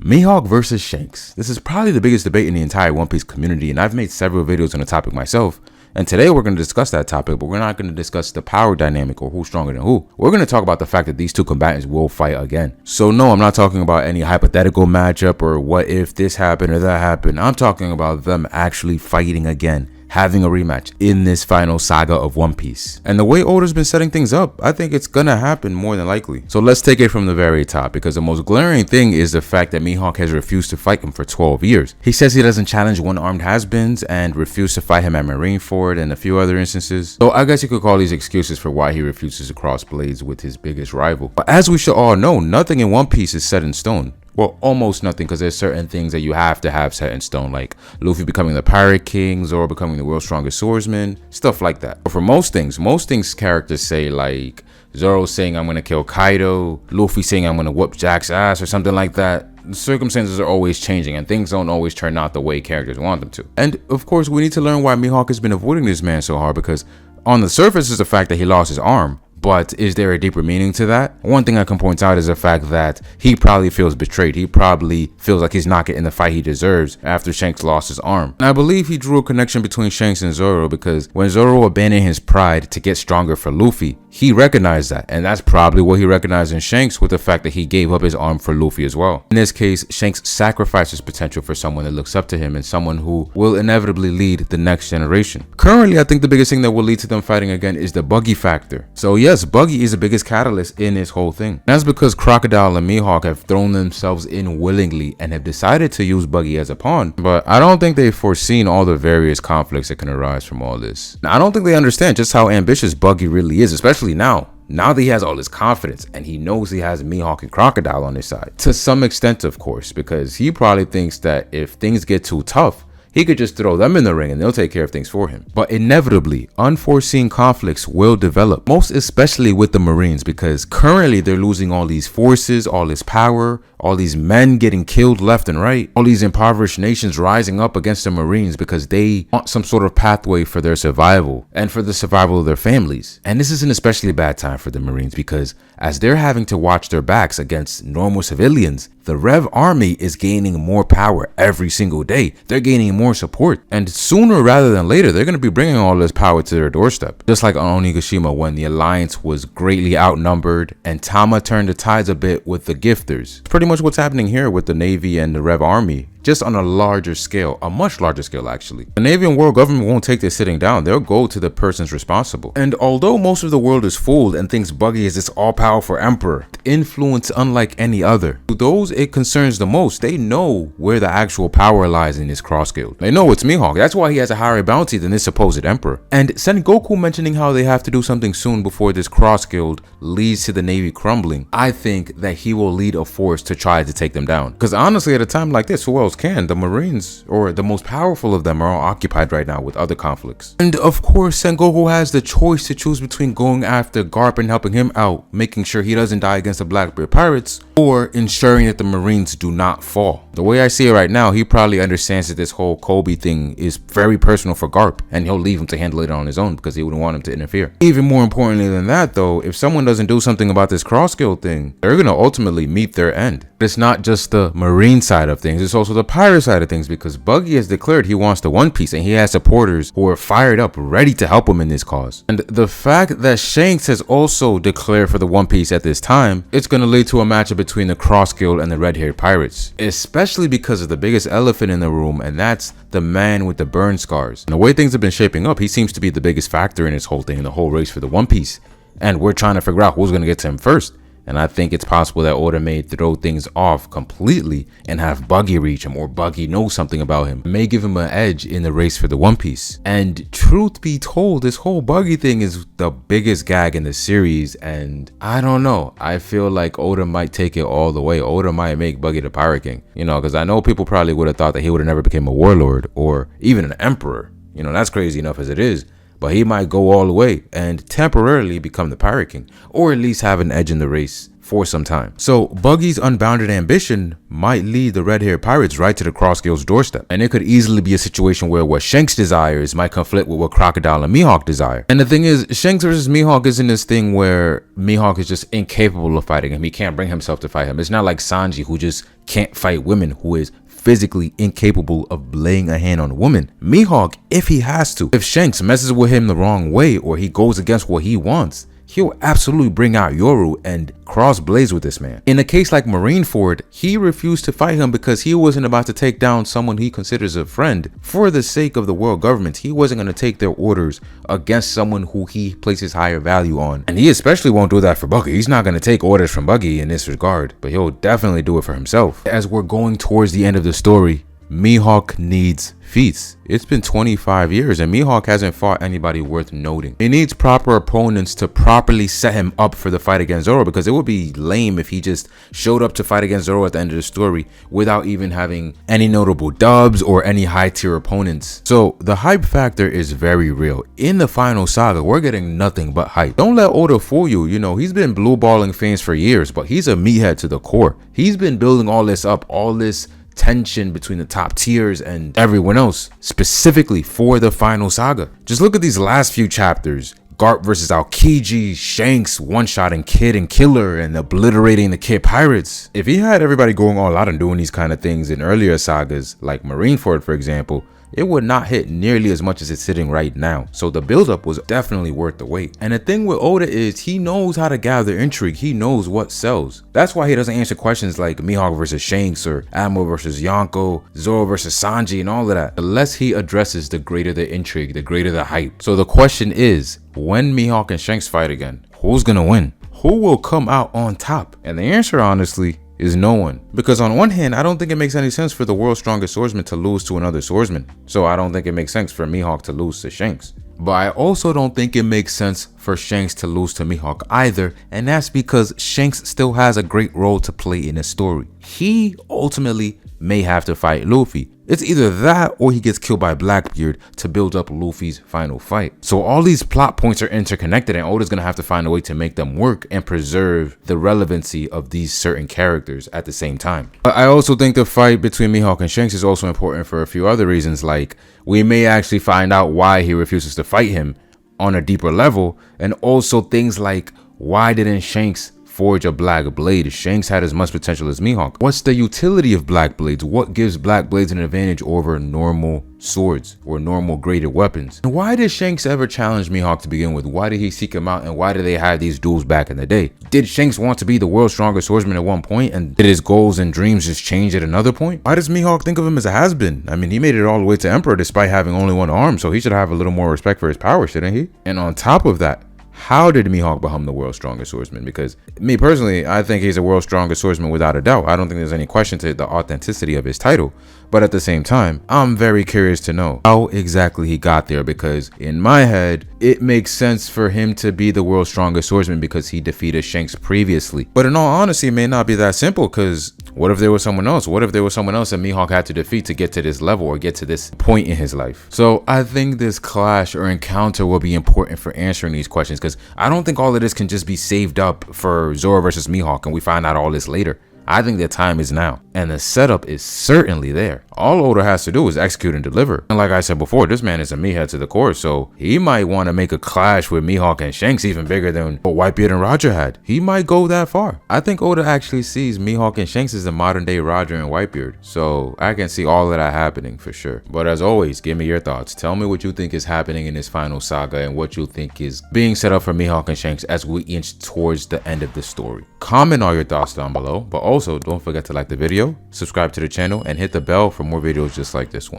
Mihawk versus Shanks. This is probably the biggest debate in the entire One Piece community, and I've made several videos on the topic myself. And today we're going to discuss that topic, but we're not going to discuss the power dynamic or who's stronger than who. We're going to talk about the fact that these two combatants will fight again. So no, I'm not talking about any hypothetical matchup or what if this happened or that happened. I'm talking about them actually fighting again, having a rematch in this final saga of One Piece. And the way Oda's been setting things up, I think it's gonna happen more than likely. So let's take it from the very top, because the most glaring thing is the fact that Mihawk has refused to fight him for 12 years. He says he doesn't challenge one-armed has-beens and refused to fight him at Marineford and a few other instances. So I guess you could call these excuses for why he refuses to cross blades with his biggest rival. But as we should all know, nothing in One Piece is set in stone. Well, almost nothing, because there's certain things that you have to have set in stone, like Luffy becoming the Pirate King, Zoro becoming the world's strongest swordsman, stuff like that. But for most things characters say, like Zoro saying I'm gonna kill Kaido, Luffy saying I'm gonna whoop Jack's ass or something like that. The circumstances are always changing and things don't always turn out the way characters want them to. And of course, we need to learn why Mihawk has been avoiding this man so hard, because on the surface is the fact that he lost his arm. But is there a deeper meaning to that? One thing I can point out is the fact that he probably feels betrayed. He probably feels like he's not getting the fight he deserves after Shanks lost his arm. And I believe he drew a connection between Shanks and Zoro, because when Zoro abandoned his pride to get stronger for Luffy, he recognized that. And that's probably what he recognized in Shanks, with the fact that he gave up his arm for Luffy as well. In this case, Shanks sacrifices potential for someone that looks up to him and someone who will inevitably lead the next generation. Currently, I think the biggest thing that will lead to them fighting again is the Buggy Factor. So yes, Buggy is the biggest catalyst in this whole thing. That's because Crocodile and Mihawk have thrown themselves in willingly and have decided to use Buggy as a pawn. But I don't think they've foreseen all the various conflicts that can arise from all this. Now, I don't think they understand just how ambitious Buggy really is, especially now that he has all this confidence and he knows he has Mihawk and Crocodile on his side. To some extent, of course, because he probably thinks that if things get too tough, he could just throw them in the ring and they'll take care of things for him. But inevitably, unforeseen conflicts will develop, most especially with the Marines, because currently they're losing all these forces, all this power, all these men getting killed left and right, all these impoverished nations rising up against the Marines because they want some sort of pathway for their survival and for the survival of their families. And this is an especially bad time for the Marines, because as they're having to watch their backs against normal civilians, the Rev Army is gaining more power every single day. They're gaining more support, and sooner rather than later, they're going to be bringing all this power to their doorstep. Just like on Onigashima, when the Alliance was greatly outnumbered and Tama turned the tides a bit with the Gifters. It's pretty much what's happening here with the Navy and the Rev Army, just on a larger scale, a much larger scale actually. The Navy and world government won't take this sitting down. They'll go to the persons responsible. And although most of the world is fooled and thinks Buggy is this all-powerful emperor, influence unlike any other, to those it concerns the most, they know where the actual power lies in this cross guild. They know it's Mihawk. That's why he has a higher bounty than this supposed emperor. And Sengoku mentioning how they have to do something soon before this cross guild leads to the Navy crumbling, I think that he will lead a force to try to take them down. Because honestly, at a time like this, who else can? The Marines, or the most powerful of them, are all occupied right now with other conflicts. And of course, Sengoku has the choice to choose between going after Garp and helping him out, making sure he doesn't die against the Blackbeard pirates, or ensuring that the Marines do not fall. The way I see it right now, he probably understands that this whole Kobe thing is very personal for Garp, and he'll leave him to handle it on his own because he wouldn't want him to interfere. Even more importantly than that though, if someone doesn't do something about this cross guild thing, they're gonna ultimately meet their end. But it's not just the Marine side of things, it's also the pirate side of things, because Buggy has declared he wants the One Piece and he has supporters who are fired up, ready to help him in this cause. And the fact that Shanks has also declared for the One Piece at this time, it's gonna lead to a matchup between the Cross Guild and the red-haired pirates, especially because of the biggest elephant in the room, and that's the man with the burn scars. And the way things have been shaping up, he seems to be the biggest factor in this whole thing, in the whole race for the One Piece, and we're trying to figure out who's gonna get to him first. And I think it's possible that Oda may throw things off completely and have Buggy reach him, or Buggy know something about him. It may give him an edge in the race for the One Piece. And truth be told, this whole Buggy thing is the biggest gag in the series, and I don't know. I feel like Oda might take it all the way. Oda might make Buggy the Pirate King, you know, because I know people probably would have thought that he would have never become a warlord or even an emperor. You know, that's crazy enough as it is. But he might go all the way and temporarily become the Pirate King, or at least have an edge in the race for some time. So Buggy's unbounded ambition might lead the red-haired pirates right to the Crossgill's doorstep, and it could easily be a situation where what Shanks desires might conflict with what Crocodile and Mihawk desire. And the thing is, Shanks versus Mihawk isn't this thing where Mihawk is just incapable of fighting him. He can't bring himself to fight him. It's not like Sanji, who just can't fight women, who is physically incapable of laying a hand on a woman. Mihawk, if he has to, if Shanks messes with him the wrong way or he goes against what he wants, he'll absolutely bring out Yoru and cross blades with this man. In a case like Marineford, he refused to fight him because he wasn't about to take down someone he considers a friend for the sake of the world government. He wasn't going to take their orders against someone who he places higher value on. And he especially won't do that for Buggy. He's not going to take orders from Buggy in this regard, but he'll definitely do it for himself. As we're going towards the end of the story, Mihawk needs Feats. It's been 25 years and Mihawk hasn't fought anybody worth noting. He needs proper opponents to properly set him up for the fight against Zoro, because it would be lame if he just showed up to fight against Zoro at the end of the story without even having any notable dubs or any high tier opponents. So the hype factor is very real. In the final saga, we're getting nothing but hype. Don't let Oda fool you. You know, he's been blue balling fans for years, but he's a meathead to the core. He's been building all this up, all this tension between the top tiers and everyone else, specifically for the final saga. Just look at these last few chapters. Garp versus Aokiji, Shanks one-shotting Kid and Killer and obliterating the Kid Pirates. If he had everybody going all out and doing these kind of things in earlier sagas, like Marineford for example, it would not hit nearly as much as it's hitting right now. So the buildup was definitely worth the wait. And the thing with Oda is he knows how to gather intrigue. He knows what sells. That's why he doesn't answer questions like Mihawk versus Shanks or Admiral versus Yonko, Zoro versus Sanji and all of that. The less he addresses, the greater the intrigue, the greater the hype. So the question is, when Mihawk and Shanks fight again, who's gonna win? Who will come out on top? And the answer, honestly, is no one. Because on one hand, I don't think it makes any sense for the world's strongest swordsman to lose to another swordsman. So I don't think it makes sense for Mihawk to lose to Shanks. But I also don't think it makes sense for Shanks to lose to Mihawk either. And that's because Shanks still has a great role to play in the story. He ultimately may have to fight Luffy. It's either that or he gets killed by Blackbeard to build up Luffy's final fight. So all these plot points are interconnected and Oda's gonna have to find a way to make them work and preserve the relevancy of these certain characters at the same time. But I also think the fight between Mihawk and Shanks is also important for a few other reasons, like we may actually find out why he refuses to fight him on a deeper level, and also things like why didn't Shanks forge a black blade? Shanks had as much potential as Mihawk. What's the utility of black blades? What gives black blades an advantage over normal swords or normal graded weapons? And why did Shanks ever challenge Mihawk to begin with? Why did he seek him out, and why did they have these duels back in the day? Did Shanks want to be the world's strongest swordsman at one point, and did his goals and dreams just change at another point? Why does Mihawk think of him as a has-been? I mean, he made it all the way to Emperor despite having only one arm, so he should have a little more respect for his power, shouldn't he? And on top of that, how did Mihawk become the world's strongest swordsman? Because me personally, I think he's the world's strongest swordsman without a doubt. I don't think there's any question to the authenticity of his title. But at the same time, I'm very curious to know how exactly he got there, because in my head, it makes sense for him to be the world's strongest swordsman because he defeated Shanks previously. But in all honesty, it may not be that simple, because what if there was someone else? What if there was someone else that Mihawk had to defeat to get to this level or get to this point in his life? So I think this clash or encounter will be important for answering these questions, because I don't think all of this can just be saved up for Zoro versus Mihawk and we find out all this later. I think the time is now, and the setup is certainly there. All Oda has to do is execute and deliver. And like I said before, this man is a meathead to the core, so he might want to make a clash with Mihawk and Shanks even bigger than what Whitebeard and Roger had. He might go that far. I think Oda actually sees Mihawk and Shanks as the modern day Roger and Whitebeard, so I can see all of that happening for sure. But as always, give me your thoughts. Tell me what you think is happening in this final saga and what you think is being set up for Mihawk and Shanks as we inch towards the end of the story. Comment all your thoughts down below, but also don't forget to like the video, subscribe to the channel, and hit the bell for more videos just like this one.